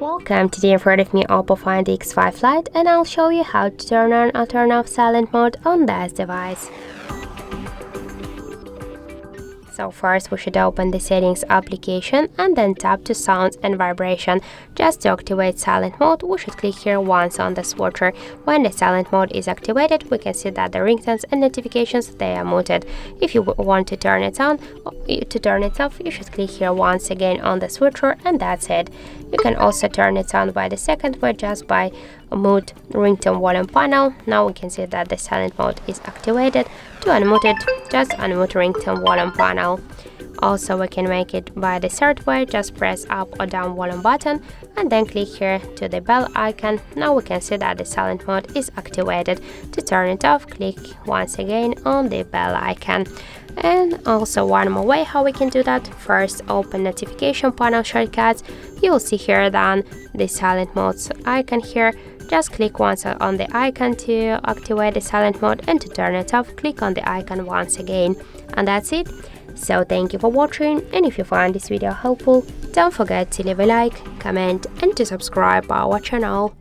Welcome, today in front of me OPPO Find X5 Lite, and I'll show you how to turn on or turn off silent mode on this device. So first we should open the settings application and then tap to sounds and vibration. Just to activate silent mode, we should click here once on the switcher. When the silent mode is activated, we can see that the ringtones and notifications, they are muted. If you want to turn it on, to turn it off, you should click here once again on the switcher, and that's it. You can also turn it on by the second way, just by mute ringtone volume panel. Now we can see that the silent mode is activated. To unmute it, just unmute ringtone volume panel. Also, we can make it by the third way, just press up or down volume button and then click here to the bell icon. Now we can see that the silent mode is activated. To turn it off, click once again on the bell icon. And also one more way how we can do that. First, open notification panel shortcuts. You will see here then the silent modes icon here. Just click once on the icon to activate the silent mode, and to turn it off, click on the icon once again. And that's it. So thank you for watching, and if you find this video helpful, don't forget to leave a like, comment and to subscribe our channel.